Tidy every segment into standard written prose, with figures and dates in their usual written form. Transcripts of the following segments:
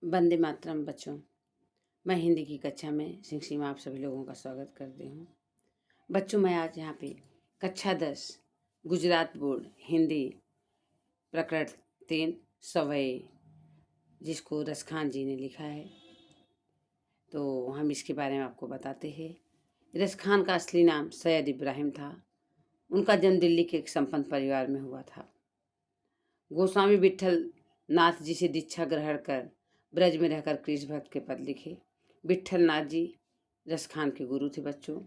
वंदे मातरम बच्चों। मैं हिंदी की कक्षा में सिंह आप सभी लोगों का स्वागत करती हूँ। बच्चों, मैं आज यहाँ पे कक्षा 10 गुजरात बोर्ड हिंदी प्रकरण 3 सवये, जिसको रसखान जी ने लिखा है, तो हम इसके बारे में आपको बताते हैं। रसखान का असली नाम सैयद इब्राहिम था। उनका जन्म दिल्ली के एक संपन्न परिवार में हुआ था। गोस्वामी विट्ठल नाथ जी से दीक्षा ग्रहण कर ब्रज में रहकर कृष्ण भक्त के पद लिखे। विट्ठल नाथ जी रसखान के गुरु थे बच्चों,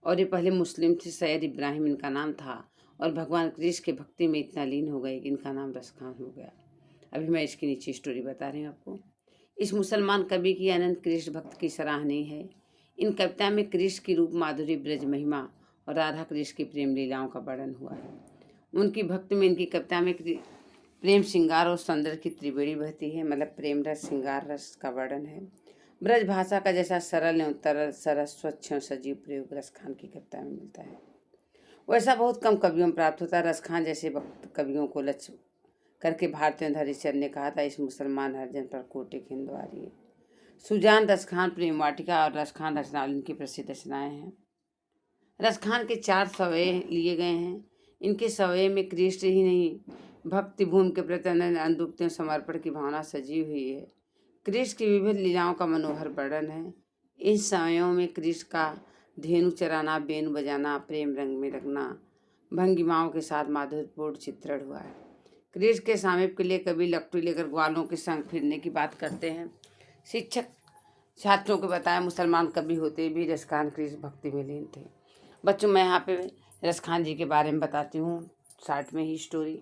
और ये पहले मुस्लिम थे। सैयद इब्राहिम इनका नाम था और भगवान कृष्ण के भक्ति में इतना लीन हो गए कि इनका नाम रसखान हो गया। अभी मैं इसकी नीचे स्टोरी बता रही हूँ आपको। इस मुसलमान कवि की अनंत कृष्ण भक्त की सराहनीय है। इन कविता में कृष्ण की रूप माधुरी, ब्रज महिमा और राधा कृष्ण की प्रेम लीलाओं का वर्णन हुआ है। उनकी भक्ति में इनकी कविता में प्रेम, श्रृंगार और सौंदर्य की त्रिवेणी बहती है। मतलब प्रेम रस, श्रृंगार रस का वर्णन है। ब्रज भाषा का जैसा सरल एवं तरल, सरस, स्वच्छ और सजीव प्रयोग रसखान की कविता में मिलता है, वैसा बहुत कम कवियों में प्राप्त होता है। रसखान जैसे वक्त कवियों को लक्ष्य करके भारतेंद्र हरिश्चंद्र ने कहा था, इस मुसलमान हरिजन पर कोटि खिंदवारी है। सुजान रसखान प्रेम वाटिका और रसखान रचनावली इनकी प्रसिद्ध रचनाएं हैं। रसखान के 4 सवये लिए गए हैं। इनके सवये में कृष्ण ही नहीं, भक्ति भूमि के प्रति अनुरक्ति समर्पण की भावना सजी हुई है। कृष्ण की विविध लीलाओं का मनोहर वर्णन है। इन सवयों में कृष्ण का धेनु चराना, बेनु बजाना, प्रेम रंग में रंगना, भंगिमाओं के साथ माधुर्यपूर्ण चित्रण हुआ है। कृष्ण के सामीप्य के लिए कवि लकड़ी लेकर ग्वालों के संग फिरने की बात करते हैं। शिक्षक छात्रों को बताया, मुसलमान कवि होते भी रसखान कृष्ण भक्ति में लीन थे। बच्चों, मैं यहाँ पे रसखान जी के बारे में बताती हूँ शॉर्ट में ही स्टोरी,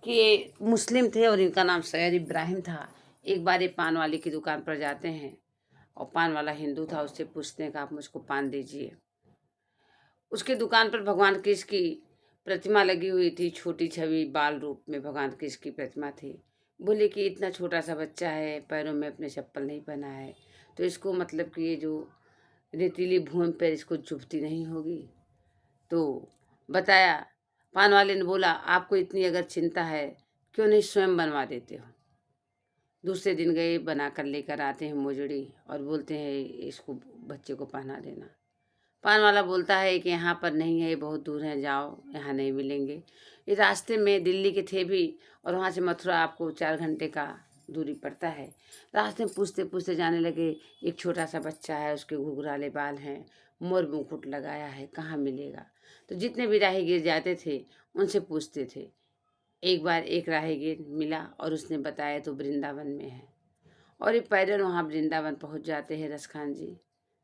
कि ये मुस्लिम थे और इनका नाम सैयद इब्राहिम था। एक बार ये पान वाले की दुकान पर जाते हैं और पान वाला हिंदू था। उससे पूछते हैं कि आप मुझको पान दीजिए। उसके दुकान पर भगवान कृष्ण की प्रतिमा लगी हुई थी, छोटी छवि बाल रूप में भगवान कृष्ण की प्रतिमा थी। बोले कि इतना छोटा सा बच्चा है, पैरों में अपने चप्पल नहीं पहना है, तो इसको मतलब कि ये जो रेतीली भूमि पर इसको चुभती नहीं होगी। तो बताया, पान वाले ने बोला, आपको इतनी अगर चिंता है, क्यों नहीं स्वयं बनवा देते हो। दूसरे दिन गए, बना कर लेकर आते हैं मोजड़ी और बोलते हैं इसको बच्चे को पहना देना। पान वाला बोलता है कि यहाँ पर नहीं है, बहुत दूर है, जाओ, यहाँ नहीं मिलेंगे। ये रास्ते में दिल्ली के थे भी, और वहाँ से मथुरा आपको 4 घंटे का दूरी पड़ता है। रास्ते में पूछते पूछते जाने लगे, एक छोटा सा बच्चा है, उसके घुघराले बाल हैं, मोर मुकुट लगाया है, कहाँ मिलेगा। तो जितने भी राहगीर जाते थे उनसे पूछते थे। एक बार एक राहगीर मिला और उसने बताया तो वृंदावन में है। और ये पैदल वहाँ वृंदावन पहुँच जाते हैं रसखान जी,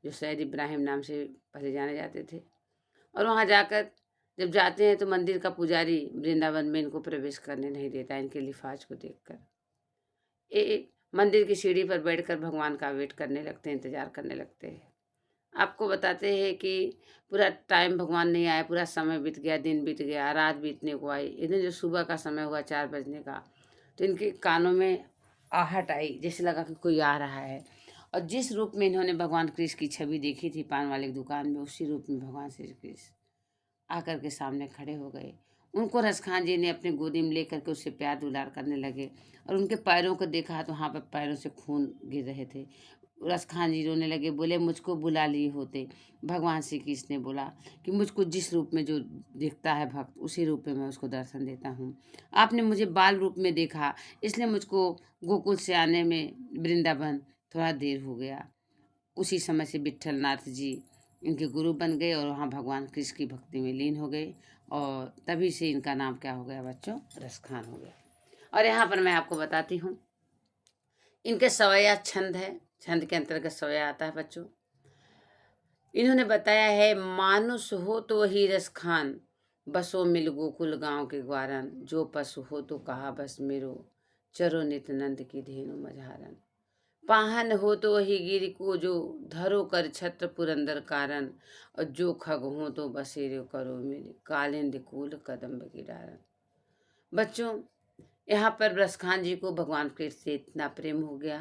जो सैयद इब्राहिम नाम से पहले जाने जाते थे। और वहाँ जाकर जब जाते हैं तो मंदिर का पुजारी वृंदावन में इनको प्रवेश करने नहीं देता, इनके लिफाज को देखकर। ये मंदिर की सीढ़ी पर बैठकर भगवान का वेट करने लगते हैं, इंतजार करने लगते हैं। आपको बताते हैं कि पूरा टाइम भगवान नहीं आए, पूरा समय बीत गया, दिन बीत गया, रात बीतने को आई। इन्हें जो सुबह का समय हुआ 4 बजने का, तो इनके कानों में आहट आई, जैसे लगा कि कोई आ रहा है। और जिस रूप में इन्होंने भगवान कृष्ण की छवि देखी थी पान वाले की दुकान में, उसी रूप में भगवान श्री कृष्ण आकर के सामने खड़े हो गए। उनको रसखान जी ने अपने गोदी में लेकर के उससे प्यार दुलार करने लगे, और उनके पैरों को देखा तो वहाँ पर पैरों से खून गिर रहे थे। रसखान जी रोने लगे, बोले मुझको बुला लिए होते। भगवान श्री कृष्ण ने बोला कि मुझको जिस रूप में जो दिखता है भक्त, उसी रूप में मैं उसको दर्शन देता हूँ। आपने मुझे बाल रूप में देखा, इसलिए मुझको गोकुल से आने में वृंदावन थोड़ा देर हो गया। उसी समय से विट्ठल नाथ जी इनके गुरु बन गए और वहाँ भगवान कृष्ण की भक्ति में लीन हो गए, और तभी से इनका नाम क्या हो गया बच्चों, रसखान हो गया। और यहाँ पर मैं आपको बताती हूँ, इनके सवैया छंद है, छंद के अंतर्गत सवैया आता है बच्चों। इन्होंने बताया है, मानुष हो तो वही रसखान, बसो मिल गोकुल गांव के ग्वारन, जो पशु हो तो कहा बस मेरो, चरो नित नंद की धेनु मझारन। पाहन हो तो वही गिर को जो, धरो कर छत्र पुरंदर कारण, और जो खग हो तो बसेरे करो मिल, कालिंद कूल कदम्ब की डारन। बच्चों, यहाँ पर रसखान जी को भगवान कृष्ण से इतना प्रेम हो गया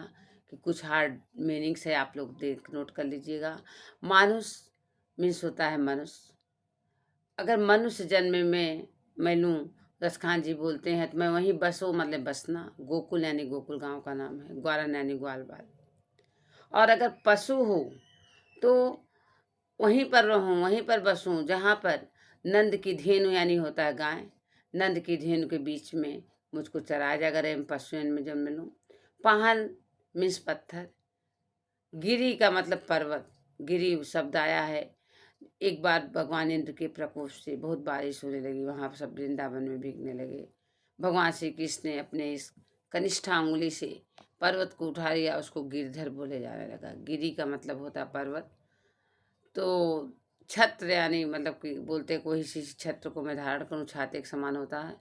कि कुछ हार्ड मीनिंग्स है, आप लोग देख नोट कर लीजिएगा। मानुष मीन्स होता है मनुष्य। अगर मनुष्य जन्म में मैं लूँ रसखान जी बोलते हैं तो मैं वहीं बसो मतलब बसना, गोकुल यानी गोकुल गांव का नाम है, ग्वारन यानी ग्वाल बाल। और अगर पशु हो तो वहीं पर रहूं, वहीं पर बसूं जहाँ पर नंद की धेनु यानी होता है गाय, नंद की धेनु के बीच में मुझको चराया जाए। अगर मैं पशु में जन्म लूं। पाहन मीन्स पत्थर, गिरी का मतलब पर्वत, गिरी शब्द आया है। एक बार भगवान इंद्र के प्रकोप से बहुत बारिश होने लगी, वहां पर सब वृंदावन में भीगने लगे। भगवान श्री कृष्ण ने अपने इस कनिष्ठा अंगुली से पर्वत को उठा लिया, उसको गिरधर बोले जाने लगा। गिरी का मतलब होता है पर्वत। तो छत्र यानी मतलब कि बोलते कोई चीज छत्र को मैं धारण करूं, छाते के समान होता है।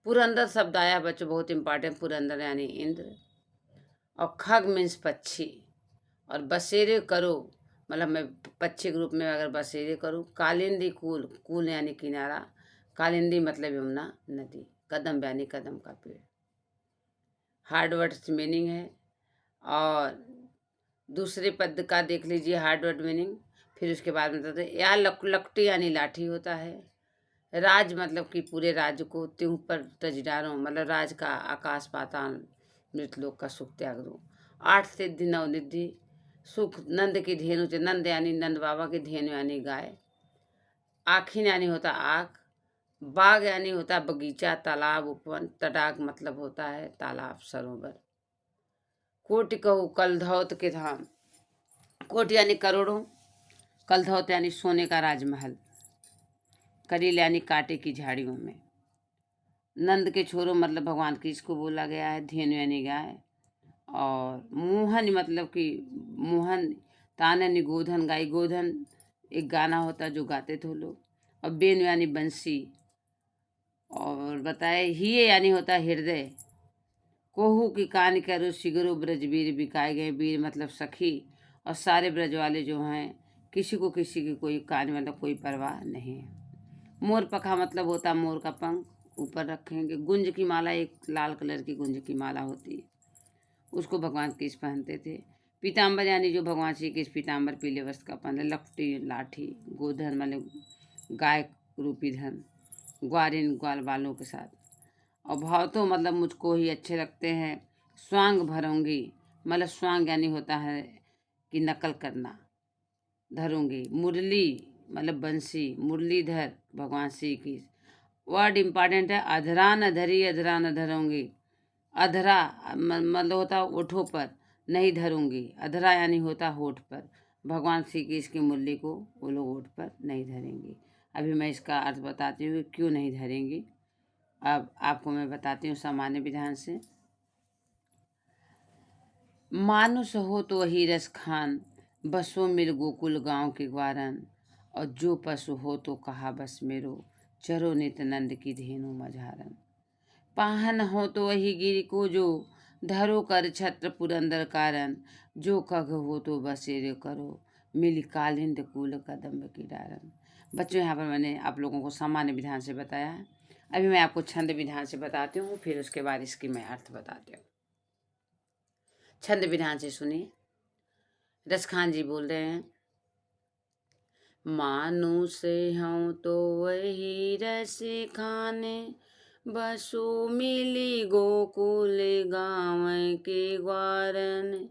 पुरंदर शब्द आया बच्चों, बहुत इंपॉर्टेंट, पुरंदर यानी इंद्र। और खग मीन्स पक्षी। और बसेरे करो मतलब मैं पक्षी के रूप में अगर बसेरे करूँ। कालिंदी कूल, कूल यानी किनारा, कालिंदी मतलब यमुना नदी। कदम यानी कदम का पेड़। हार्ड वर्ड्स मीनिंग है। और दूसरे पद का देख लीजिए हार्ड वर्ड मीनिंग। फिर उसके बाद में बताते या लकटी यानी लाठी होता है। राज मतलब कि पूरे राज्य को, त्यों पर तजदारों मतलब राज का, आकाश पाताल मृतलोक का सुख त्याग दो। 8 सिद्धि 9 निधि सुख। नंद की धेनु से, नंद यानी नंद बाबा की धेनु यानी गाय। आखिन यानी होता आँख। बाग यानी होता बगीचा, तालाब, उपवन। तडाग मतलब होता है तालाब, सरोवर। कोटि कहू कलधौत के धाम। कोटि यानी करोड़ों, कलधौत यानी सोने का राजमहल, करील यानी कांटे की झाड़ियों में। नंद के छोरों मतलब भगवान कृष्ण को बोला गया है। धेनु यानी गाय। और मोहन मतलब कि मोहन, तान यानी गोधन, गाय गोधन एक गाना होता है जो गाते थे लोग। और बेन यानी बंसी। और बताए हिये यानी होता है हृदय। कोहू की कान करो शिगरो ब्रजवीर, बिकाए गए वीर मतलब सखी। और सारे ब्रज वाले जो हैं, किसी को किसी की कोई कान मतलब कोई परवाह नहीं है। मोर पखा मतलब होता है मोर का पंख, ऊपर रखेंगे। गुंज की माला, एक लाल कलर की गुंज की माला होती है, उसको भगवान कृष्ण पहनते थे। पीताम्बर यानी जो भगवान श्री कृष्ण पीताम्बर पीले वस्त्र का पहनते। लकटी लाठी, गोधन मतलब गाय रूपी धन, ग्वारिन ग्वाल बालों के साथ। और भाव तो मतलब मुझको ही अच्छे लगते हैं। स्वांग भरूंगी मतलब स्वांग यानी होता है कि नकल करना, धरूंगी। मुरली मतलब बंसी, मुरलीधर भगवान श्री की। वर्ड इंपॉर्टेंट है। अधरा न धरी, अधरा न धरूंगी। अधरा मतलब होता ओठों पर, नहीं धरूंगी। अधरा यानी होता होठ पर। भगवान श्री कृष्ण की मुरली को वो लोग होठ पर नहीं धरेंगे। अभी मैं इसका अर्थ बताती हूँ क्यों नहीं धरेंगी। अब आपको मैं बताती हूँ सामान्य विधान से। मानुष हो तो वही रस खान, बसो मिल गोकुल गांव के ग्वारन। और जो पशु हो तो कहा बस मेरो, चरो नित नंद की धेनु मझारन। पाहन हो तो वही गिर को जो, धरो कर छत्र पुरंदर कारण। जो खग हो तो बसेरे करो, मिल कालिंद कूल कदम्ब की डारन। बच्चों यहाँ पर मैंने आप लोगों को सामान्य विधान से बताया है। अभी मैं आपको छंद विधान से बताती हूँ, फिर उसके बाद इसकी मैं अर्थ बताती हूँ। छंद विधान से सुनिए। रसखान जी बोल रहे हैं। मानुष हूँ तो वही रस खाने, बसो मिली गोकुल गाँव के ग्वारन।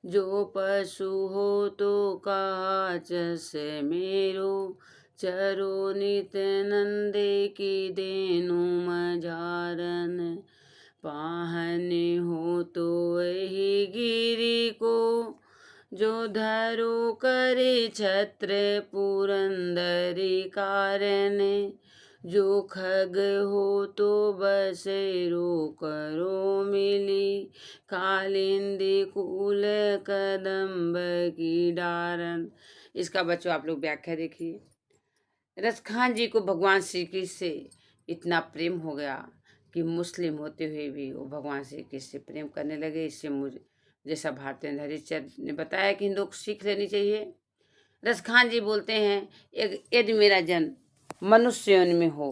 जो पशु हो तो कहा जस मेरो, चरो नित नंदे की धेनु मझारन। पाहन हो तो वही गिरी को, जो धरो करे छत्र पुरंदरी कारण। जो खग हो तो बसेरो करो मिली, कालिंदी कूल कदम्ब की डारन। इसका बच्चों आप लोग व्याख्या देखिए। रसखान जी को भगवान श्री कृष्ण से इतना प्रेम हो गया कि मुस्लिम होते हुए भी वो भगवान श्री कृष्ण से प्रेम करने लगे। इससे मुझे जैसा भारतीय हरिश्चंद्र ने बताया कि लोग सीख लेनी चाहिए। रसखान जी बोलते हैं यदि मेरा जन्म मनुष्य योनि में हो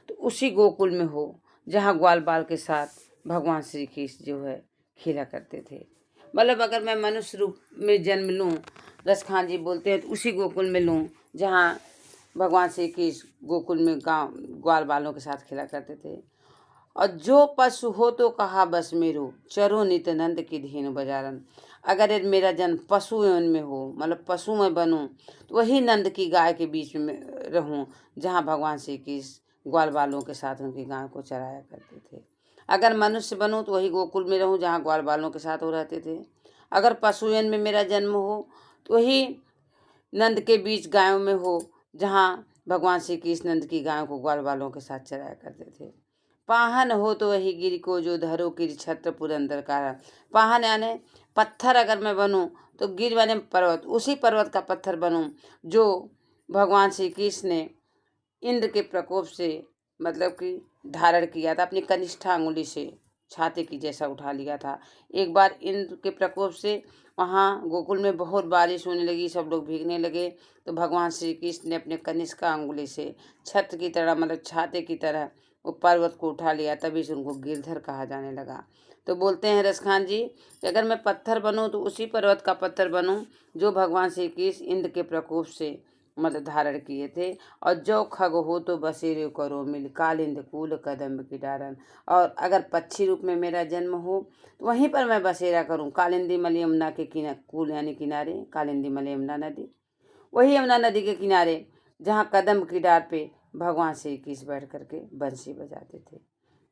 तो उसी गोकुल में हो जहाँ ग्वाल बाल के साथ भगवान श्री कृष्ण जो है खेला करते थे। मतलब अगर मैं मनुष्य रूप में जन्म लूँ, रसखान जी बोलते हैं, तो उसी गोकुल में लूँ जहाँ भगवान श्री कृष्ण गोकुल में गाँव ग्वाल बालों के साथ खेला करते थे। और जो पशु हो तो कहा बस मेरो, चरो नित नंद की धेनु बजारन। अगर यदि मेरा जन्म पशु यौन में हो, मतलब पशु में बनूं, तो वही नंद की गाय के बीच में रहूं, जहाँ भगवान श्री कृष्ण ग्वाल बालों के साथ उनकी गाय को चराया करते थे। अगर मनुष्य बनूं तो वही गोकुल में रहूं, जहाँ ग्वाल बालों के साथ वो रहते थे। अगर पशु यौन में मेरा जन्म हो तो वही नंद के बीच गायों में हो, जहाँ भगवान श्री कृष्ण नंद की गायों को ग्वाल बालों के साथ चराया करते थे। पाहन हो तो वही गिर को जो धरो की छत्र पुरंदर का। पाहन यानी पत्थर अगर मैं बनूं तो गिर यानी पर्वत, उसी पर्वत का पत्थर बनूं जो भगवान श्री कृष्ण ने इंद्र के प्रकोप से मतलब कि धारण किया था, अपनी कनिष्ठा अंगुली से छाते की जैसा उठा लिया था। एक बार इंद्र के प्रकोप से वहाँ गोकुल में बहुत बारिश होने लगी, सब लोग भीगने लगे, तो भगवान श्री कृष्ण ने अपने कनिष्ठा अंगुली से छत्र की तरह मतलब छाते की तरह वो पर्वत को उठा लिया, तभी से उनको गिरधर कहा जाने लगा। तो बोलते हैं रसखान जी कि अगर मैं पत्थर बनूं तो उसी पर्वत का पत्थर बनूं जो भगवान श्री कृष्ण इंद्र के प्रकोप से मतलब धारण किए थे। और जो खग हो तो बसेरे करो मिल, कालिंद कूल कदम्ब की डारन। और अगर पक्षी रूप में मेरा जन्म हो तो वहीं पर मैं बसेरा करूं, कालिंदी मल यमुना के कूल यानी किनारे, कालिंदी मल यमुना नदी, वही यमुना नदी के किनारे जहाँ कदम्ब की डार पे भगवान श्री कृष्ण बैठ करके बंसी बजाते थे।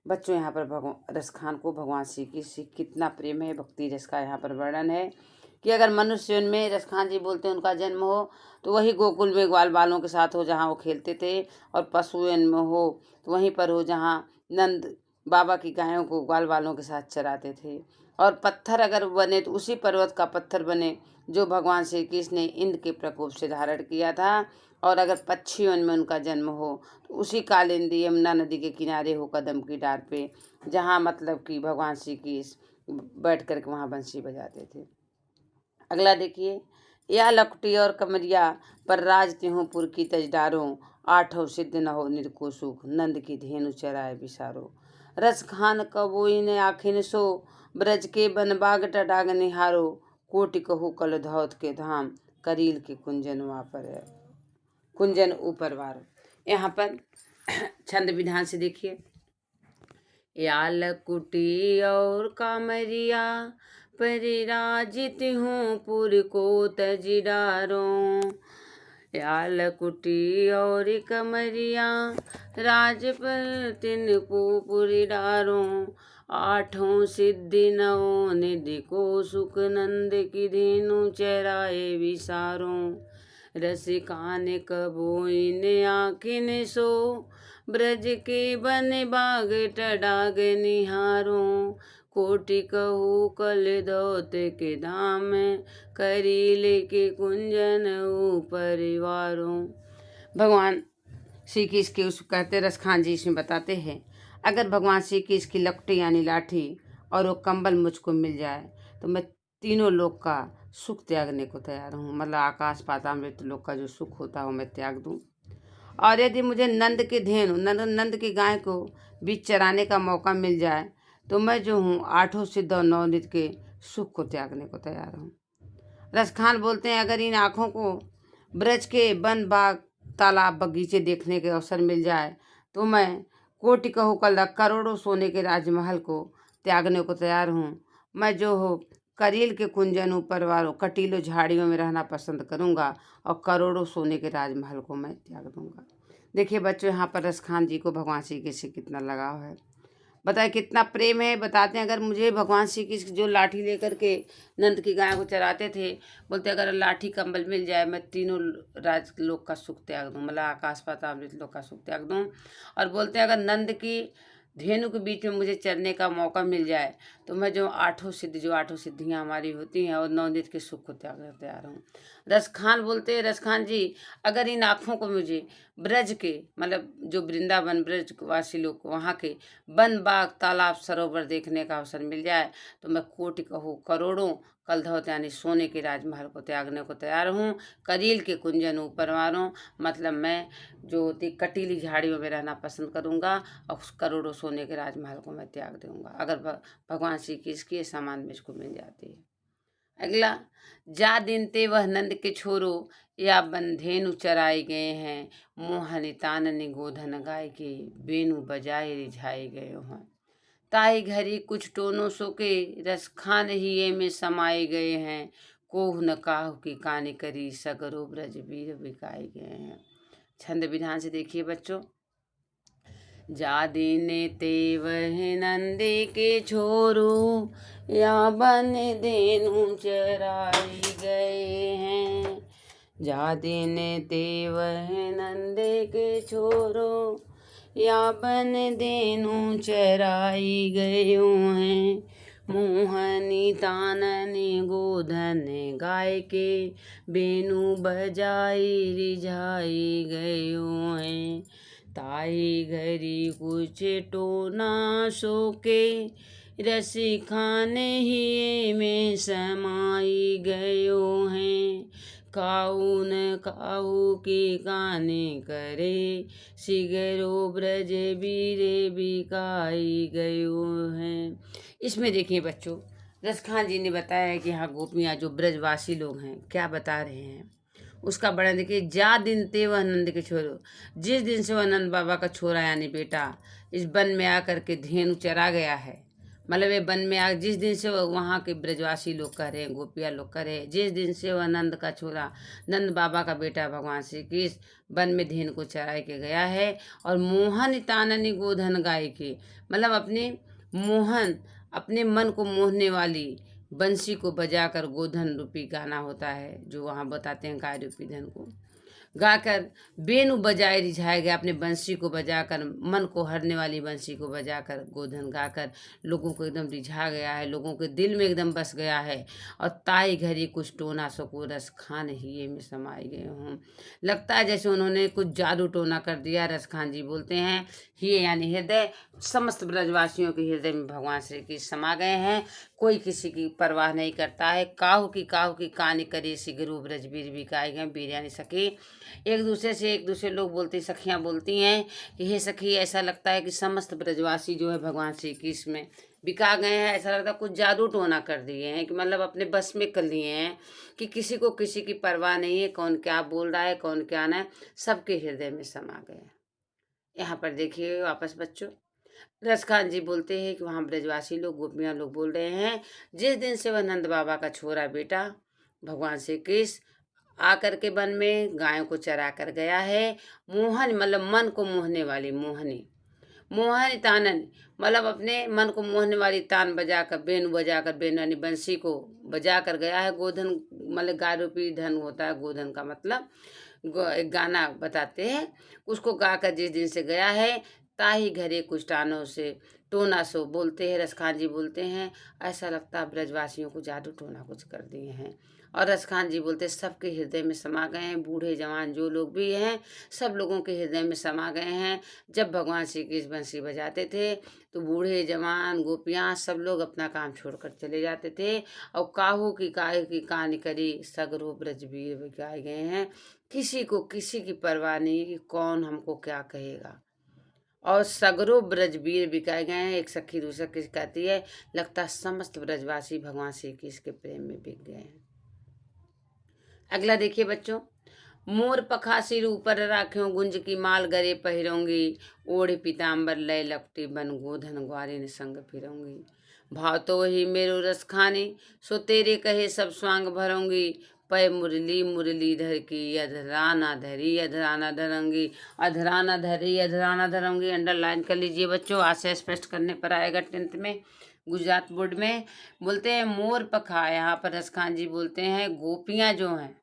बच्चों, यहाँ पर भगवान रसखान को भगवान श्री कृष्ण से कितना प्रेम है, भक्ति रस का यहाँ पर वर्णन है कि अगर मनुष्य में रसखान जी बोलते हैं उनका जन्म हो तो वही गोकुल में ग्वाल बालों के साथ हो जहाँ वो खेलते थे, और पशु में हो तो वहीं पर हो जहाँ नंद बाबा की गायों को ग्वाल बालों के साथ चराते थे। और पत्थर अगर बने तो उसी पर्वत का पत्थर बने जो भगवान श्री कृष्ण ने इंद्र के प्रकोप से धारण किया था। और अगर पक्षियों में उनका जन्म हो तो उसी कालिंदी यमुना नदी के किनारे हो, कदम की डार पे, जहाँ मतलब कि भगवान श्री कृष्ण बैठ करके वहाँ बंसी बजाते थे। अगला देखिए, या लकुटी और कमरिया पर राज त्योपुर की तजदारों, आठों सिद्ध न हो निरको सुख, नंद की धेनु चराए विसारो। रस खान कबोई ने आखिन सो, ब्रज के बनबाग टडाग निहारो, कोटि कहू कल धौत के धाम, करील के कुंजन वापर कुंजन ऊपर वारो। यहाँ पर छंद विधान से देखिए, या लकुटी और कामरिया परिराजित हूँ पुर को तज डारों। या लकुटी और कमरिया राज पर तिन पुर डारों, आठों सिद्धि नौ निधि को सुख, नंद की धेनु चराए विसारों। रसिकान कबोइन आखिन सो, ब्रज के बन बाग टडाग निहारों, कोटि कहू कल दौत के धाम, करील के कुंजन परिवारों। भगवान श्री कृष्ण के उस कहते रसखान जी इसमें बताते हैं, अगर भगवान श्री कृष्ण की लकड़ी यानी लाठी और वो कंबल मुझको मिल जाए तो मैं तीनों लोक का सुख त्यागने को तैयार हूँ, मतलब आकाश पाताल मृत्यु लोक का जो सुख होता है वो मैं त्याग दूँ। और यदि मुझे नंद के धेनु नंद की गाय को बीच चराने का मौका मिल जाए तो मैं जो हूँ आठों सिद्ध और नवनिध के सुख को त्यागने को तैयार हूँ। रसखान बोलते हैं, अगर इन आँखों को ब्रज के वन बाग तालाब बगीचे देखने के अवसर मिल जाए तो मैं कोटि कहू कल करोड़ों सोने के राजमहल को त्यागने को तैयार हूँ। मैं जो हो करील के कुंजन ऊपर वालों कटीलों झाड़ियों में रहना पसंद करूँगा और करोड़ों सोने के राजमहल को मैं त्याग दूंगा। देखिए बच्चों, यहाँ पर रसखान जी को भगवान श्री कृष्ण से कितना लगाव है, बताए कितना प्रेम है। बताते हैं, अगर मुझे भगवान श्री कृष्ण जो लाठी लेकर के नंद की गाय को चराते थे, बोलते अगर लाठी कंबल मिल जाए मैं तीनों राज लोक का सुख त्याग दूँ, मतलब आकाश पाताल अमृत लोक का सुख त्याग दूँ। और बोलते हैं अगर नंद की धेनु के बीच में मुझे चरने का मौका मिल जाए तो मैं जो आठों सिद्धियाँ हमारी होती हैं और नवनिध के सुख को त्यागने तैयार हूँ। रसखान बोलते हैं, रसखान जी अगर इन आँखों को मुझे ब्रज के मतलब जो वृंदावन ब्रजवासी लोग वहाँ के वन बाग तालाब सरोवर देखने का अवसर मिल जाए तो मैं कोटि कहूँ करोड़ों कलधौत यानी सोने के राजमहल को त्यागने को तैयार हूँ। करील के कुंजन ऊपर वारों, मतलब मैं जो होती कटीली झाड़ियों में रहना पसंद करूँगा और उस करोड़ों सोने के राजमहल को मैं त्याग दूँगा अगर भगवान श्री कृष्ण की सामान मुझको मिल जाती है। अगला, जा दिन ते वह नंद के छोरो, या बंधेनु चराए गए हैं, मोहन तान गोधन गाय के, बेनु बजाए रिझाए गए हैं। ताई घरी कुछ टोनो सो के, रस खान हिये में समाये गए हैं। कोह न काहू की कानी करी, सगरो ब्रज बीर बिकाए गए हैं। छंद विधान से देखिए बच्चों। जा दीने ते वह नंदी के छोरू, या बन देनु चराई गए हैं। जा दीने ते वह नंदे के छोरो, या बन देनु चराई गयो हैं। मोहनी ताननी गोधन गाय के, बेनु बजाई रिझाई गयो हैं। ताई घरी कुछ टोना सो के, रसी खाने ही में समाई गयो हैं। काऊ न काऊ की काने करे, सिगरो ब्रज बीरे बिकाई गयो हैं। इसमें देखिए बच्चों, रसखान जी ने बताया है कि हाँ गोपियाँ जो ब्रजवासी लोग हैं क्या बता रहे हैं उसका वर्णन देखिए। जा दिन ते वह नंद के छोरो, जिस दिन से वह नंद बाबा का छोरा यानी बेटा इस वन में आकर के धेनु चरा गया है, मतलब ये वन में आ जिस दिन से वहाँ के ब्रजवासी लोग कह रहे हैं, गोपिया लोग कह रहे हैं, जिस दिन से वह नंद का छोरा नंद बाबा का बेटा भगवान श्री कृष्ण वन में धेनु को चराए के गया है। और मोहन ताननी गोधन गाय के, मतलब अपने मोहन अपने मन को मोहने वाली बंसी को बजाकर, गोधन रूपी गाना होता है जो वहाँ बताते हैं गाय रूपी धन को गाकर, बेनु बजाए रिझाया गया, अपने बंसी को बजाकर, मन को हरने वाली बंसी को बजाकर, गोधन गाकर लोगों को एकदम रिझा गया है, लोगों के दिल में एकदम बस गया है। और ताई घरी कुछ टोना सको, रस खान हिये में समाये गए हूँ। लगता है जैसे उन्होंने कुछ जादू टोना कर दिया। रसखान जी बोलते हैं हिये यानी हृदय, समस्त ब्रजवासियों के हृदय में भगवान श्री कृष्ण समा गए हैं। कोई किसी की परवाह नहीं करता है। काहू की कानी करे, सिगरू ब्रज बीर बिकाए गए, बीर यानी सखी। एक दूसरे लोग बोलते, सखियाँ बोलती हैं कि हे सखी, ऐसा लगता है कि समस्त ब्रजवासी जो है भगवान श्री कृष्ण में बिका गए हैं। ऐसा लगता है कुछ जादू टोना कर दिए हैं, कि मतलब अपने बस में कर लिए हैं, कि किसी को किसी की परवाह नहीं है, कौन क्या बोल रहा है कौन क्या ना, सबके हृदय में समा गए। यहाँ पर देखिए वापस बच्चों, रसखान जी बोलते हैं कि वहाँ ब्रजवासी लोग गोपियाँ लोग बोल रहे हैं, जिस दिन से वह नंद बाबा का छोरा बेटा भगवान श्री कृष्ण आकर के वन में गायों को चरा कर गया है। मोहन मतलब मन को मोहने वाली मोहनी, मोहन तानन मतलब अपने मन को मोहने वाली तान बजाकर, बेनु बजाकर, बेनु यानी बंसी को बजा कर गया है। गोधन मतलब गाय रूपी धन होता है, गोधन का मतलब एक गाना बताते हैं, उसको गाकर जिस दिन से गया है। ताही घरे कुछ टानों से टोना सो, बोलते हैं रसखान जी बोलते हैं ऐसा लगता है ब्रजवासियों को जादू टोना कुछ कर दिए हैं। और रसखान जी बोलते सबके हृदय में समा गए हैं, बूढ़े जवान जो लोग भी हैं सब लोगों के हृदय में समा गए हैं। जब भगवान श्री कृष्ण बंसी बजाते थे तो बूढ़े जवान गोपियाँ सब लोग अपना काम छोड़कर चले जाते थे। और काहू की कान करी, सगरो ब्रज बीर बिकाए गए हैं। किसी को किसी की परवाह नहीं कि कौन हमको क्या कहेगा। और सगरो ब्रजबीर बिकाए गए हैं। एक सखी दूसरा किस कहती है, लगता समस्त ब्रजवासी भगवान श्री कृष्ण के प्रेम में बिक गए हैं। अगला देखिए बच्चों, मोर पखा सिर ऊपर राख्यों, गुंज की माल गरे पहिरोंगी, ओढ़ पीताम्बर लय लपटी, बन गोधन ग्वारिन संग फिरोंगी। भाव तो वही मेरो रस खाने, सो तेरे कहे सब स्वांग भरोंगी, पय मुरली मुरलीधर की, अधराना धरी अधराना धरंगी, अधराना धरी अधराना धरंगी। अंडरलाइन कर लीजिए बच्चों, आज से स्पष्ट करने पर आएगा 10th में गुजरात बोर्ड में। बोलते हैं मोर पखा, यहाँ पर रसखान जी बोलते हैं गोपियाँ जो हैं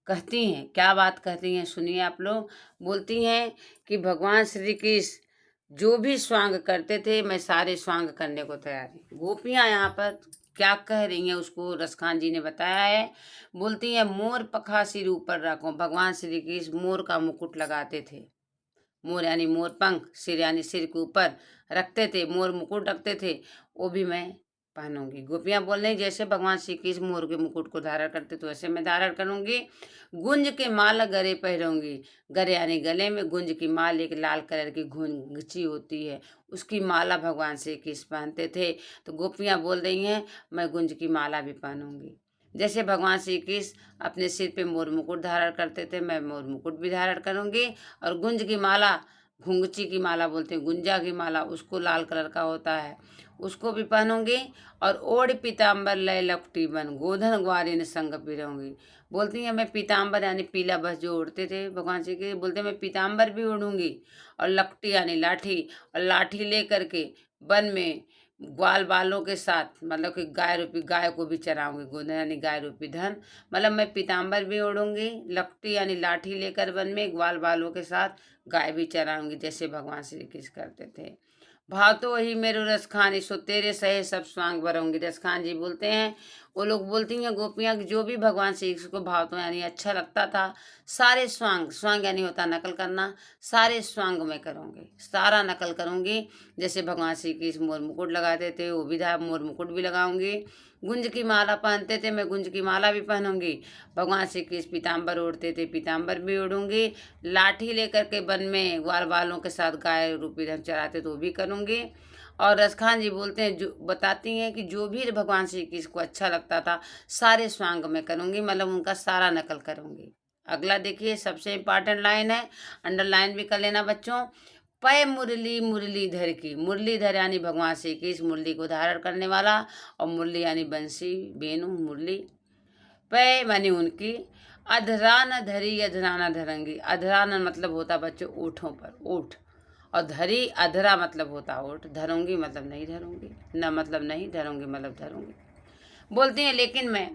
कहती हैं, क्या बात कहती हैं सुनिए आप लोग। बोलती हैं कि भगवान श्री कृष्ण जो भी स्वांग करते थे मैं सारे स्वांग करने को तैयार हूँ। गोपियाँ यहाँ पर क्या कह रही हैं उसको रसखान जी ने बताया है। बोलती हैं मोर पखा सिर ऊपर रखो, भगवान श्री कृष्ण मोर का मुकुट लगाते थे। मोर यानी मोर पंख, सिर यानी सिर के ऊपर रखते थे, मोर मुकुट रखते थे, वो भी मैं पहनूंगी। गोपियाँ बोल रही जैसे भगवान श्री कृष्ण मोर के मुकुट को धारण करते तो वैसे मैं धारण करूंगी। गुंज के माला गरे पहनूंगी, गरे यानी गले में, गुंज की माल एक लाल कलर की गुंची होती है, उसकी माला भगवान श्री कृष्ण पहनते थे। तो गोपियाँ बोल रही हैं मैं गुंज की माला भी पहनूंगी। जैसे भगवान श्री कृष्ण अपने सिर पे मोर मुकुट धारण करते थे मैं मोर मुकुट भी धारण करूंगी। और गुंज की माला, घुंगची की माला बोलते हैं, गुंजा की माला, उसको लाल कलर का होता है, उसको भी पहनूंगी। और ओढ़ पीताम्बर लय लपटी बन, गोधन ग्वारिन संग पिरहूंगी। बोलती हैं मैं पीताम्बर यानी पीला बस जो ओढ़ते थे भगवान श्री के, बोलते मैं पीताम्बर भी ओढ़ूंगी, और लपटी यानी लाठी, और लाठी ले करके वन में ग्वाल बालों के साथ, मतलब कि गाय रूपी गाय को भी चराऊंगी। गोधन यानी गाय रूपी धन, मतलब मैं पीताम्बर भी ओढ़ूंगी, लपटी यानी लाठी लेकर वन में ग्वाल बालों के साथ गाय भी चराऊंगी, जैसे भगवान श्री कृष्ण करते थे। भाव तो वही मेरो रस खानी, सो तेरे सहे सब स्वांग भरूंगी। रस खान जी बोलते हैं, वो लोग बोलती हैं गोपियाँ, जो भी भगवान श्री कृष्ण को भाव तो यानी अच्छा लगता था, सारे स्वांग, स्वांग यानी होता नकल करना, सारे स्वांग में करूँगी, सारा नकल करूँगी। जैसे भगवान श्री कृष्ण मोर मुकुट लगाते थे, वो भी मोर मुकुट भी लगाऊंगी। गुंज की माला पहनते थे, मैं गुंज की माला भी पहनूंगी। भगवान श्री कृष्ण पीताम्बर ओढ़ते थे, पीताम्बर भी ओढ़ूंगी। लाठी लेकर के वन में ग्वाल बालों के साथ गाय रूपी धन चराते तो वो भी करूंगी। और रसखान जी बोलते हैं, जो बताती हैं कि जो भी भगवान श्री कृष्ण को अच्छा लगता था, सारे स्वांग में करूंगी, मतलब उनका सारा नकल करूंगी। अगला देखिए, सबसे इम्पॉर्टेंट लाइन है, अंडरलाइन भी कर लेना बच्चों। पय मुरली मुरलीधर की, मुरलीधर यानी भगवान श्री कृष्ण मुरली को धारण करने वाला, और मुरली यानी बंसी, बेनु, मुरली। पय मानी उनकी, अधरा न धरी अधरा न धरंगी। अधरा न मतलब होता बच्चों ओठों पर, ओठ, और धरी अधरा मतलब होता ओठ, धरूंगी मतलब नहीं धरूंगी, न मतलब नहीं, धरूंगी मतलब धरूंगी। बोलती हैं लेकिन मैं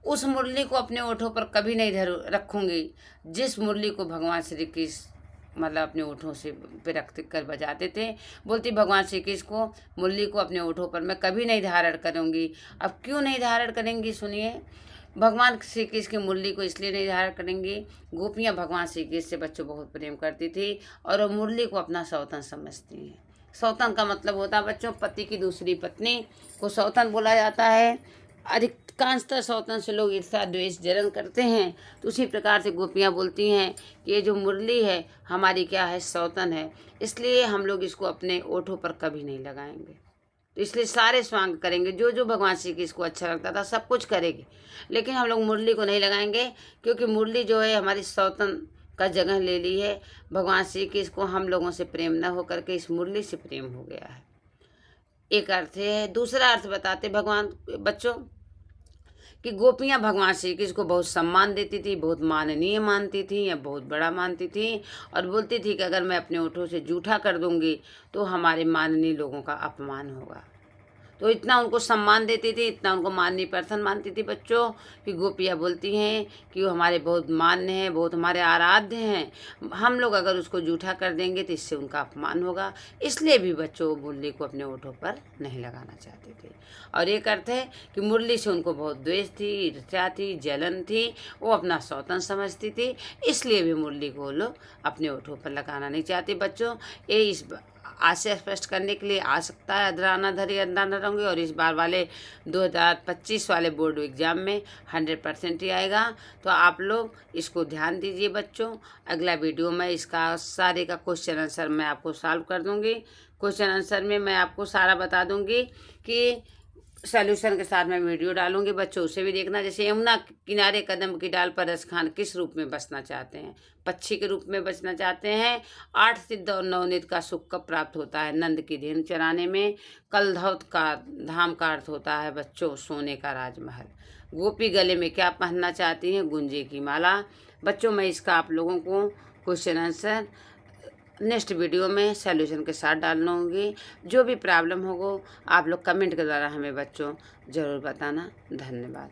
उस मुरली को अपने ओठों पर कभी नहीं रखूंगी जिस मुरली को भगवान श्री कृष्ण मतलब अपने ओठों से पे रख कर बजाते थे। बोलती भगवान श्री कृष्ण को मुरली को अपने ओठों पर मैं कभी नहीं धारण करूंगी। अब क्यों नहीं धारण करेंगी सुनिए। भगवान श्री कृष्ण की मुरली को इसलिए नहीं धारण करेंगी, गोपियाँ भगवान श्री कृष्ण से बच्चों बहुत प्रेम करती थी, और वो मुरली को अपना सौतन समझती हैं। सौतन का मतलब होता है बच्चों पति की दूसरी पत्नी को सौतन बोला जाता है। अधिकांशतः सौतन से लोग ईर्ष्या द्वेष जलन करते हैं, तो उसी प्रकार से गोपियाँ बोलती हैं कि ये जो मुरली है हमारी क्या है, सौतन है, इसलिए हम लोग इसको अपने ओठों पर कभी नहीं लगाएंगे। तो इसलिए सारे स्वांग करेंगे, जो जो भगवान श्री कृष्ण को अच्छा लगता था सब कुछ करेंगे, लेकिन हम लोग मुरली को नहीं लगाएंगे, क्योंकि मुरली जो है हमारी सौतन का जगह ले ली है। भगवान श्री कृष्ण को हम लोगों से प्रेम न होकर के इस मुरली से प्रेम हो गया है। एक अर्थ है। दूसरा अर्थ बताते भगवान बच्चों कि गोपियाँ भगवान श्री कृष्ण को बहुत सम्मान देती थी, बहुत माननीय मानती थी या बहुत बड़ा मानती थी, और बोलती थी कि अगर मैं अपने ओठों से जूठा कर दूंगी तो हमारे माननीय लोगों का अपमान होगा। तो इतना उनको सम्मान देती थी, इतना उनको माननीय पर्सन मानती थी बच्चों, कि गोपियाँ बोलती हैं कि वो हमारे बहुत मान्य हैं, बहुत हमारे आराध्य हैं, हम लोग अगर उसको जूठा कर देंगे तो इससे उनका अपमान होगा। इसलिए भी बच्चों वो मुरली को अपने ओठों पर नहीं लगाना चाहते थे। और एक अर्थ है कि मुरली से उनको बहुत द्वेष थी, ईर्ष्या थी, जलन थी, वो अपना सौतन समझती थी, इसलिए भी मुरली को लोग अपने ओठों पर लगाना नहीं चाहते बच्चों। ये इस आशय स्पष्ट करने के लिए आ सकता है अधराना धरी अधराना रहूँगी, और इस बार वाले 2025 वाले बोर्ड एग्जाम में 100% ही आएगा। तो आप लोग इसको ध्यान दीजिए बच्चों। अगला वीडियो में इसका सारे का क्वेश्चन आंसर मैं आपको सॉल्व कर दूँगी। क्वेश्चन आंसर में मैं आपको सारा बता दूँगी कि सॉल्यूशन के साथ मैं वीडियो डालूंगी बच्चों, उसे भी देखना। जैसे यमुना किनारे कदम की डाल पर रसखान किस रूप में बसना चाहते हैं, पक्षी के रूप में बचना चाहते हैं। 8 सिद्ध और नवनीत का सुख कब प्राप्त होता है, नंद की धेनु चराने में। कलधौत का धाम का अर्थ होता है बच्चों सोने का राजमहल। गोपी गले में क्या पहनना चाहती हैं, गुंजे की माला। बच्चों मैं इसका आप लोगों को क्वेश्चन आंसर नेक्स्ट वीडियो में सॉल्यूशन के साथ डालना होंगी। जो भी प्रॉब्लम होगा आप लोग कमेंट के द्वारा हमें बच्चों ज़रूर बताना। धन्यवाद।